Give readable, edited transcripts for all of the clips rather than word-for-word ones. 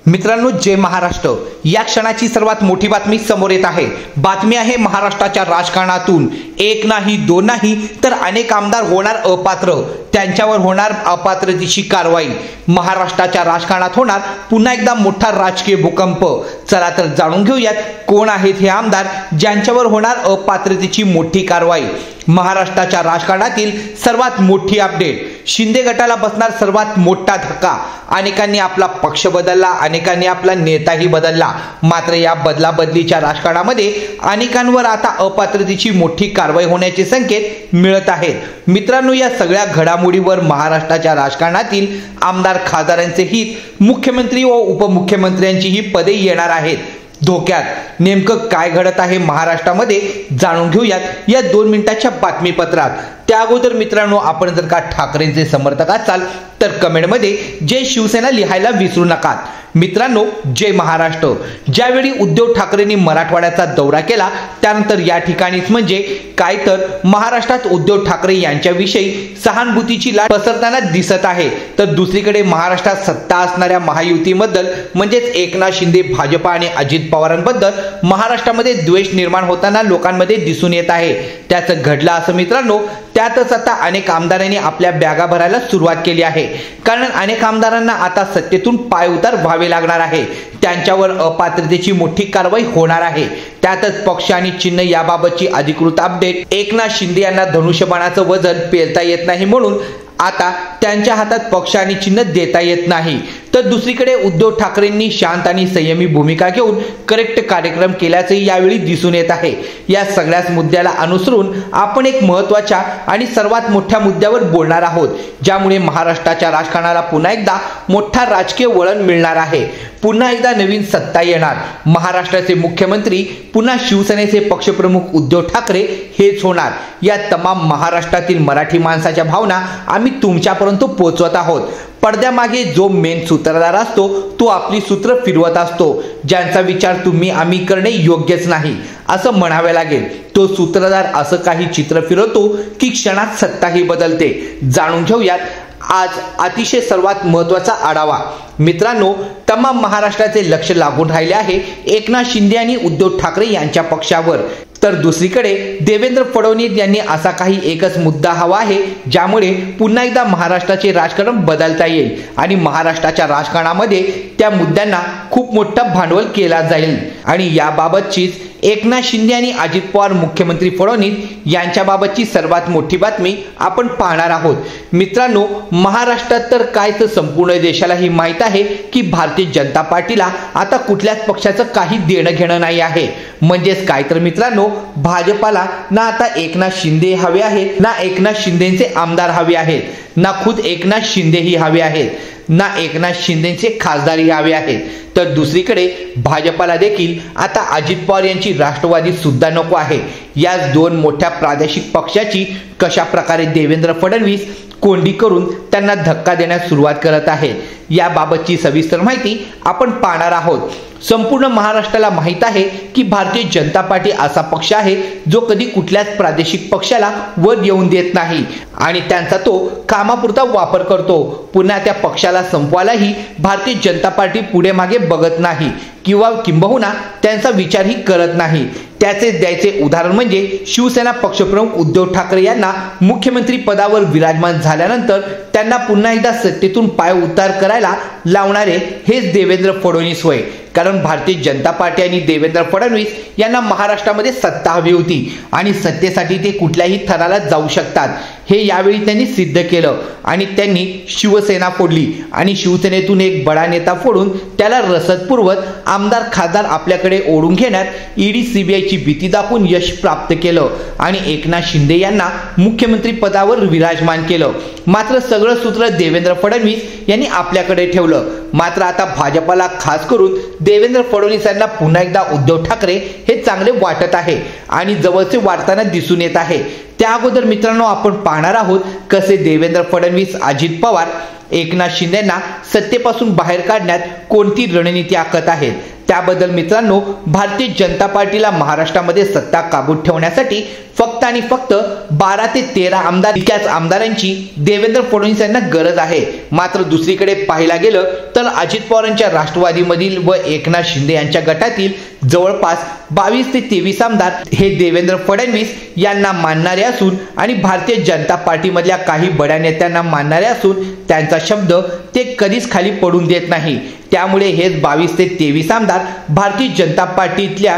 मित्रांनो, जय महाराष्ट्र। या क्षणाची सर्वात मोठी बातमी समोर येत आहे। बातमी आहे महाराष्ट्राच्या राजकारणातून एक नाही दोन नाही तर अनेक आमदार होणार अपात्र, त्यांच्यावर होणार अपात्रतेची कारवाई। महाराष्ट्राच्या राजकारणात होणार पुन्हा एकदा मोठा राजकीय भूकंप। चला तर जाणून घेऊयात कोण आहेत हे आमदार ज्यांच्यावर होणार अपात्रतेची मोठी कारवाई। महाराष्ट्राच्या राजकारणातील सर्वात मोठी अपडेट, शिंदे गटाला बसणार सर्वात मोठा धक्का। अनेकांनी आपला पक्ष बदलला, अनेकांनी आपला नेताही बदलला, मात्र या बदलाबदलीच्या राजकारणामध्ये अनेकांवर आता अपात्रतेची मोठी कारवाई होण्याचे संकेत मिळत आहेत। मित्रांनो, या सगळ्या घडामोडीवर महाराष्ट्राच्या राजकारणातील आमदार खासदारांचे हित, मुख्यमंत्री व उपमुख्यमंत्र्यांची ही पदे येणार आहेत धोक्यात। नेमकं काय घडत आहे महाराष्ट्रामध्ये जाणून घेऊयात या 2 मिनिटाच्या बातमीपत्रात। त्या अगोदर मित्रांनो, आपण जर का ठाकरेंचे समर्थक असाल तर कमेंटमध्ये जय शिवसेना लिहायला विसरू नका। मित्रांनो, जय महाराष्ट्र। ज्यावेळी उद्धव ठाकरेंनी मराठवाड्याचा दौरा केला त्यानंतर या ठिकाणीच म्हणजे काय तर महाराष्ट्रात उद्धव ठाकरे यांच्याविषयी सहानुभूतीची लाट पसरताना दिसत आहे। तर दुसरीकडे महाराष्ट्रात सत्ता असणाऱ्या महायुतीबद्दल म्हणजेच एकनाथ शिंदे, भाजपा आणि अजित पवारांबद्दल महाराष्ट्रामध्ये द्वेष निर्माण होताना लोकांमध्ये दिसून येत आहे। त्याचं घडलं असं मित्रांनो, त्यातच आता अनेक आमदारांनी आपल्या बॅगा भरायला सुरुवात केली आहे। कारण अनेक आमदारांना आता सत्तेतून पायउतार व्हावे लागणार आहे, त्यांच्यावर अपात्रतेची मोठी कारवाई होणार आहे। त्यातच पक्ष आणि चिन्ह याबाबतची अधिकृत अपडेट, एकनाथ शिंदे यांना धनुष्यबाणाचं वजन पेलता येत नाही म्हणून आता त्यांच्या हातात पक्ष आणि चिन्ह देता येत नाही। तर दुसरीकडे उद्धव ठाकरेंनी शांत आणि संयमी भूमिका घेऊन करेक्ट कार्यक्रम केल्याचे यावेळी दिसून येत आहे। या सगळ्याच मुद्द्याला अनुसरून आपण एक महत्त्वाच्या आणि सर्वात मोठ्या मुद्द्यावर बोलणार आहोत, ज्यामुळे महाराष्ट्राच्या राजकारणाला पुन्हा एकदा मोठा राजकीय वळण मिळणार आहे। पुन्हा एकदा नवीन सत्ता येणार, महाराष्ट्राचे मुख्यमंत्री पुन्हा शिवसेनेचे पक्षप्रमुख उद्धव ठाकरे हेच होणार। या तमाम महाराष्ट्रातील मराठी माणसाच्या भावना आम्ही तुमच्यापर्यंत पोहोचवत आहोत। पडद्यामागे जो मेन सूत्रधार असतो तो आपली सूत्र फिरवत असतो, ज्यांचा विचार तुम्ही आम्ही करणे योग्यच नाही असं म्हणावे लागेल। तो सूत्रधार असं काही चित्र फिरवतो की क्षणात सत्ताही बदलते। जाणून घेऊयात आज अतिशय सर्वात महत्त्वाचा आढावा। मित्रांनो, तमाम महाराष्ट्राचे लक्ष लागून राहिले आहे एकनाथ शिंदे आणि उद्धव ठाकरे यांच्या पक्षावर। तर दुसरीकडे देवेंद्र फडणवीस यांनी असा काही एकच मुद्दा हवा आहे ज्यामुळे पुन्हा एकदा महाराष्ट्राचे राजकारण बदलता येईल आणि महाराष्ट्राच्या राजकारणामध्ये त्या मुद्द्यांना खूप मोठं भांडवल केला जाईल। आणि याबाबतचीच एकनाथ शिंदे आणि अजित पवार मुख्यमंत्री फडणवीस यांच्याबाबतची सर्वात मोठी बातमी आपण पाहणार आहोत। मित्रांनो, महाराष्ट्रात तर काय तर संपूर्ण देशालाही माहित आहे की भारतीय जनता पार्टीला आता कुठल्याच पक्षाचं काही देणं घेणं नाही आहे। म्हणजेच काय तर मित्रांनो, भाजपाला ना आता एकनाथ शिंदे हवे आहेत, ना एकनाथ शिंदेचे आमदार हवे आहेत, ना खुद एकनाथ शिंदेही हवे आहेत, ना एकनाथ शिंदेचे खासदारही हवे आहेत। तर दुसरीकडे भाजपाला देखील आता अजित पवार यांची राष्ट्रवादी सुद्धा नको आहे। या 2 मोठ्या प्रादेशिक पक्षाची कशा प्रकारे देवेंद्र फडणवीस कोंडी करून त्यांना धक्का देण्यास सुरुवात करत आहेत याबाबतची सविस्तर माहिती आपण पाहणार आहोत। संपूर्ण महाराष्ट्राला माहित आहे की भारतीय जनता पार्टी असा पक्ष आहे जो कधी कुठल्याच प्रादेशिक पक्षाला वर येऊन देत नाही आणि त्यांचा तो कामापुरता वापर करतो। पुन्हा त्या पक्षाला संपवायलाही भारतीय जनता पार्टी पुढे मागे बघत नाही किंवा किंबहुना त्यांचा विचारही करत नाही। त्याचे द्यायचे उदाहरण म्हणजे शिवसेना पक्षप्रमुख उद्धव ठाकरे यांना मुख्यमंत्री पदावर विराजमान झाल्यानंतर त्यांना पुन्हा एकदा सत्तेतून पाय उतार करायला लावणारे हेच देवेंद्र फडणवीस होय। कारण भारतीय जनता पार्टी आणि देवेंद्र फडणवीस यांना महाराष्ट्रामध्ये सत्ता हवी होती आणि सत्तेसाठी ते कुठल्याही थराला जाऊ शकतात हे यावेळी त्यांनी सिद्ध केलं आणि त्यांनी शिवसेना फोडली आणि शिवसेनेतून एक बडा नेता फोडून त्याला रसद पुरवत आमदार खासदार आपल्याकडे ओढून घेण्यात ईडी सीबीआयची भीती दाखवून यश प्राप्त केलं आणि एकनाथ शिंदे यांना मुख्यमंत्री पदावर विराजमान केलं। मात्र सगळं सूत्र देवेंद्र फडणवीस यांनी आपल्याकडे ठेवलं। मात्र आता भाजपाला खास करून देवेंद्र फडणवीस यांना पुन्हा एकदा उद्धव ठाकरे हे चांगले वाटत आहे आणि जवळचे वाढताना दिसून येत आहे। त्या अगोदर मित्रांनो, आपण पाहणार आहोत कसे देवेंद्र फडणवीस, अजित पवार एकनाथ शिंदेंना सत्तेपासून बाहेर काढण्यात कोणती रणनीती आखत आहेत। त्याबद्दल मित्रांनो, भारतीय जनता पार्टीला महाराष्ट्रामध्ये सत्ता काबूत ठेवण्यासाठी फक्त फक्त आणि फक्त 12 ते 13 आमदार इतक्याच आमदारांची देवेंद्र फडणवीस यांना गरज आहे। मात्र दुसरीकडे पाहायला गेलं तर अजित पवारांच्या राष्ट्रवादीमधील व एकनाथ शिंदे यांच्या गटातील जवळपास 22 ते 23 आमदार हे देवेंद्र फडणवीस यांना मानणारे असून आणि भारतीय जनता पार्टीमधल्या काही बड्या नेत्यांना मानणारे असून त्यांचा शब्द ते कधीच खाली पडून देत नाही। त्यामुळे हेच 22 ते 23 आमदार भारतीय जनता पार्टीतल्या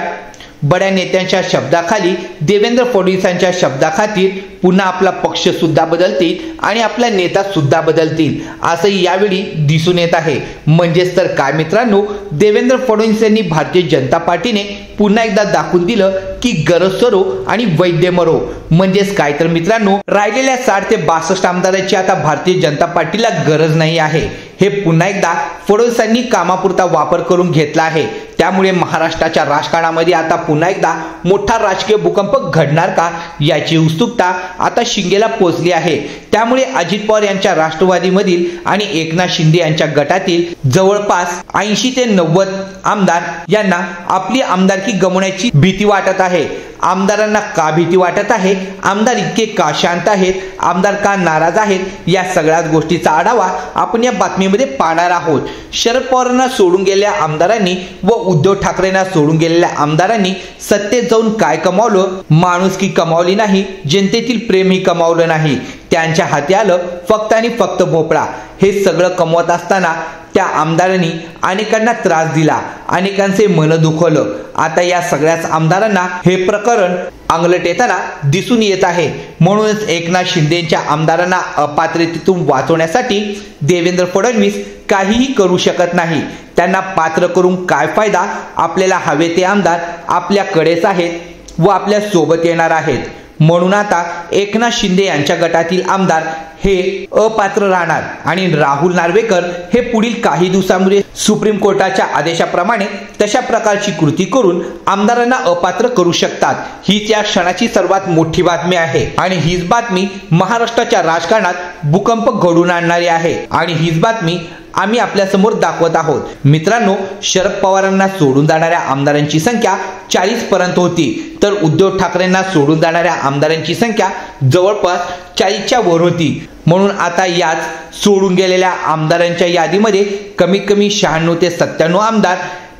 बड्या नेत्यांच्या शब्दाखाली देवेंद्र फडणवीसांच्या शब्दाखातीर पुन्हा आपला पक्ष सुद्धा बदलतील आणि आपला नेता सुद्धा बदलतील असंही यावेळी दिसून येत आहे। म्हणजेच तर काय मित्रांनो, देवेंद्र फडणवीस यांनी भारतीय जनता पार्टीने पुन्हा एकदा दाखवून दिलं की गरज सरो आणि वैद्य मरो। म्हणजेच काय तर मित्रांनो, राहिलेल्या 60 ते 62 आमदारांची आता भारतीय जनता पार्टीला गरज नाही आहे। हे पुन्हा एकदा फडणवीसांनी कामापुरता वापर करून घेतला आहे। त्यामुळे महाराष्ट्राच्या राजकारणामध्ये आता पुन्हा एकदा मोठा राजकीय भूकंप घडणार का याची उत्सुकता आता शिंगेला पोहोचली आहे। त्यामुळे अजित पवार यांच्या राष्ट्रवादीमधील आणि एकनाथ शिंदे यांच्या गटातील जवळपास 80 ते 90 आमदार यांना आपली आमदारकी गमावण्याची भीती वाटत आहे। आमदारांना का भीती वाटत आहे, आमदार इतके का शांत आहेत, आमदार का नाराज आहेत, या सगळ्याच गोष्टीचा आढावा आपण या बातमीमध्ये पाहणार आहोत। शरद पवारांना सोडून गेलेल्या आमदारांनी व उद्धव ठाकरेंना सोडून गेलेल्या आमदारांनी सत्तेत जाऊन काय कमावलं? माणुसकी कमावली नाही, जनतेतील प्रेमही कमावलं नाही। त्यांच्या हाती आलं फक्त आणि फक्त भोपळा। हे सगळं कमवत असताना त्या आमदारांनी अनेकांना त्रास दिला, अनेकांचे मन दुखवलं। आता या सगळ्याच आमदारांना हे प्रकरण अंगलट येताना दिसून येत आहे। म्हणूनच एकनाथ शिंदेच्या आमदारांना अपात्रतेतून वाचवण्यासाठी देवेंद्र फडणवीस काहीही करू शकत नाही। त्यांना पात्र करून काय फायदा? आपल्याला हवे ते आमदार आपल्याकडेच आहेत व आपल्या सोबत येणार आहेत। म्हणून आता एकनाथ शिंदे यांच्या गटातील आमदार हे अपात्र राहणार आणि राहुल नार्वेकर हे पुढील काही दिवसांमध्ये सुप्रीम कोर्टाच्या आदेशाप्रमाणे तशा प्रकारची कृती करून आमदारांना अपात्र करू शकतात। हीच या क्षणाची सर्वात मोठी बातमी आहे आणि हीच बातमी महाराष्ट्राच्या राजकारणात भूकंप घडवून आणणारी आहे आणि हीच बातमी आम्ही आपल्या समोर दाखवत आहोत। मित्रांनो, शरद पवारांना सोडून जाणाऱ्या आमदारांची संख्या 40 पर्यंत होती, तर उद्धव ठाकरेंना सोडून जाणाऱ्या आमदारांची संख्या जवळपास 40च्या वर होती। म्हणून आता याच सोडून गेलेल्या आमदारांच्या यादीमध्ये कमीत कमी 96 ते 97 आमदार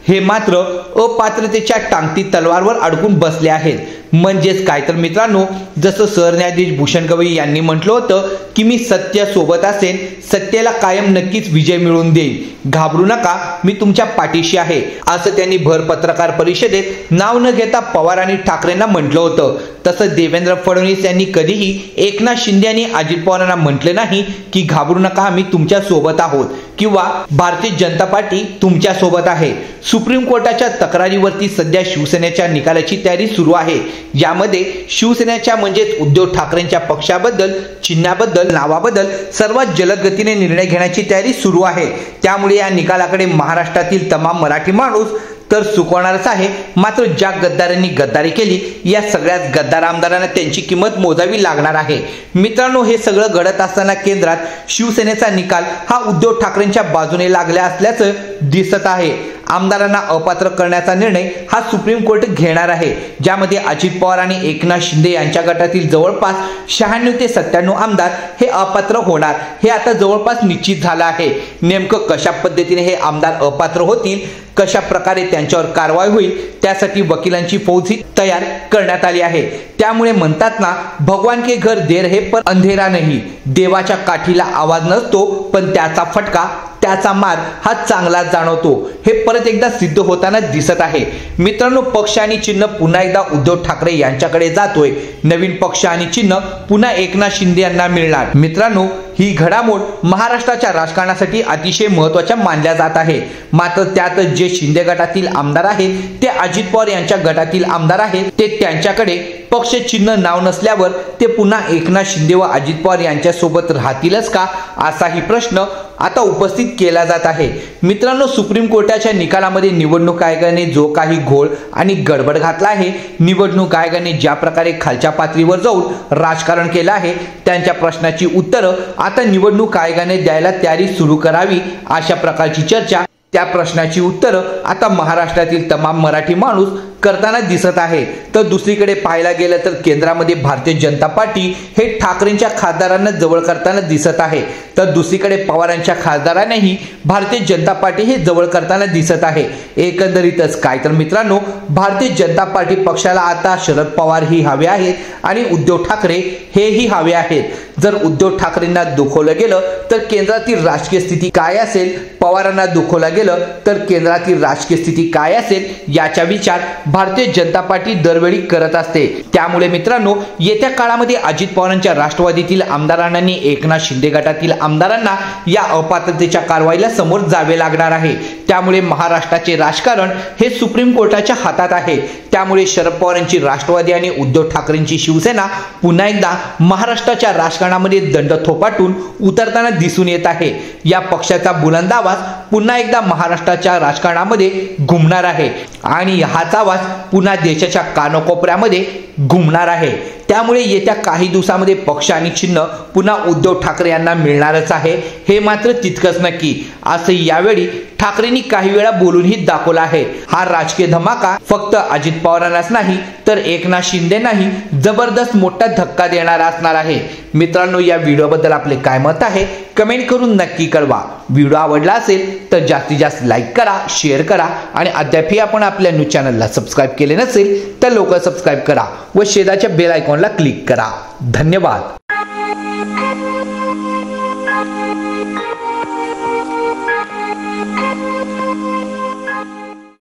हे मात्र अपात्रतेच्या टांगती तलवारवर अडकून बसले आहेत। म्हणजेच काय तर मित्रांनो, जसं सरन्यायाधीश भूषण गवई यांनी म्हटलं होतं की मी सत्य सोबत असेन, सत्याला कायम नक्कीच विजय मिळवून देईन, घाबरू नका, मी तुमच्या पाठीशी आहे, असं त्यांनी भर पत्रकार परिषदेत नाव न घेता पवार आणि ठाकरेंना म्हटलं होतं। तसं देवेंद्र फडणवीस यांनी कधीही एकनाथ शिंदे आणि अजित पवारांना म्हटले नाही की घाबरू नका, आम्ही तुमच्या सोबत आहोत किंवा भारतीय जनता पार्टी तुमच्या सोबत आहे। सुप्रीम कोर्टाच्या तक्रारीवरती सध्या शिवसेनेच्या निकालाची तयारी सुरू आहे। यामध्ये शिवसेनेच्या म्हणजेच उद्धव ठाकरेंच्या पक्षाबद्दल, चिन्हाबद्दल, नावाबद्दल सर्वात जलद गतीने निर्णय घेण्याची तयारी सुरू आहे। त्यामुळे या निकालाकडे महाराष्ट्रातील तमाम मराठी माणूस तर सुकवणारच आहे। मात्र ज्या गद्दारांनी गद्दारी केली, या सगळ्याच गद्दार आमदारांना त्यांची किंमत मोजावी लागणार आहे। मित्रांनो, हे सगळं घडत असताना केंद्रात शिवसेनेचा निकाल हा उद्धव ठाकरेंच्या बाजूने लागला असल्याचं दिसत आहे। आमदारांना अपात्र करण्याचा निर्णय हा सुप्रीम कोर्ट घेणार आहे, ज्यामध्ये अजित पवार आणि एकनाथ शिंदे यांच्या गटातील जवळपास 96 ते 97 आमदार हे अपात्र होणार। हे आता जवळपास निश्चित झालं आहे। नेमकं कशा पद्धतीने हे आमदार अपात्र होतील, कशा प्रकारे त्यांच्यावर कारवाई होईल, त्यासाठी वकिलांची फौज तयार करण्यात आली आहे। त्यामुळे म्हणतात ना, भगवान के घर देर है पर अंधेरा नहीं। देवाच्या काठीला आवाज नसतो, पण त्याचा फटका, त्याचा मार हा चांगला जाणवतो। हे परत एकदा सिद्ध होताना दिसत आहे। मित्रांनो, पक्ष आणि चिन्ह पुन्हा एकदा उद्धव ठाकरे यांच्याकडे जातोय। नवीन पक्ष आणि चिन्ह पुन्हा एकनाथ शिंदे यांना मिळणार। मित्रांनो, ही घडामोड महाराष्ट्राच्या राजकारणासाठी अतिशय महत्त्वाच्या मानल्या जात आहे। मात्र त्यात जे शिंदे गटातील आमदार आहेत ते अजित पवार यांच्या गटातील आमदार आहेत, ते त्यांच्याकडे पक्ष चिन्ह नाव नसल्यावर ते पुन्हा एकनाथ शिंदे व अजित पवार यांच्या सोबत राहतीलच का, असाही प्रश्न आता उपस्थित केला जात आहे। मित्रांनो, सुप्रीम कोर्टाच्या निकालामध्ये निवडणूक आयोगाने जो काही घोळ आणि गडबड घातला आहे, निवडणूक आयोगाने ज्या प्रकारे खालच्या पातळीवर जाऊन राजकारण केलं आहे, त्यांच्या प्रश्नाची उत्तरं आता निवडणूक आयोगाने द्यायला तयारी सुरू करावी, अशा प्रकारची चर्चा, त्या प्रश्नाची उत्तरं आता महाराष्ट्रातील तमाम मराठी माणूस करताना दिसत आहे। तर दुसरीकडे पाहायला गेलं तर केंद्रामध्ये भारतीय जनता पार्टी हे ठाकरेंच्या खासदारांना जवळ करताना दिसत आहे, तर दुसरीकडे पवारांच्या खासदारांनाही भारतीय जनता पार्टी हे जवळ करताना दिसत आहे। एकंदरीतच काय तर मित्रांनो, भारतीय जनता पार्टी पक्षाला आता शरद पवार ही हवे आहेत आणि उद्धव ठाकरे हेही हवे आहेत। जर उद्धव ठाकरेंना दुखवलं गेलं तर केंद्रातील राजकीय स्थिती काय असेल, पवारांना दुखवलं गेलं तर केंद्रातील राजकीय स्थिती काय असेल याचा विचार भारतीय जनता पार्टी दरवेळी करत असते। त्यामुळे मित्रांनो, येत्या काळामध्ये अजित पवारांच्या राष्ट्रवादीतील आमदारांना आणि एकनाथ शिंदे गटातील आमदारांना या अपात्रतेच्या कारवाईला समोर जावे लागणार आहे। त्यामुळे महाराष्ट्राचे राजकारण हे सुप्रीम कोर्टाच्या हातात आहे। त्यामुळे शरद पवारांची राष्ट्रवादी आणि उद्धव ठाकरेंची शिवसेना पुन्हा एकदा महाराष्ट्राच्या राजकारणामध्ये दंड थोपाटून उतरताना दिसून येत आहे। या पक्षाचा बुलंद आवाज पुन्हा एकदा महाराष्ट्राच्या राजकारणामध्ये घुमणार आहे आणि हाच आवाज पुन्हा देशाच्या कानाकोपऱ्यामध्ये घुमणार आहे। त्यामुळे येत्या काही दिवसामध्ये पक्ष आणि चिन्ह पुन्हा उद्धव ठाकरे यांना मिळणारच आहे, हे मात्र तितकंच नक्की। असं यावेळी ठाकरेंनी काही वेळा बोलूनही दाखवलं आहे। हा राजकीय धमाका फक्त अजित पवारांनाच नाही तर एकनाथ शिंदेनाही जबरदस्त मोठा धक्का देणारा असणार आहे। मित्रांनो, या व्हिडिओबद्दल आपले काय मत आहे कमेंट करून नक्की कळवा। व्हिडिओ आवडला असेल तर जास्तीत जास्त लाईक करा, शेअर करा आणि अद्यापही आपण आपल्या न्यूज चॅनलला सबस्क्राईब केले नसेल तर लवकर सबस्क्राईब करा व शेजारच्या बेल आयकॉनला क्लिक करा। धन्यवाद।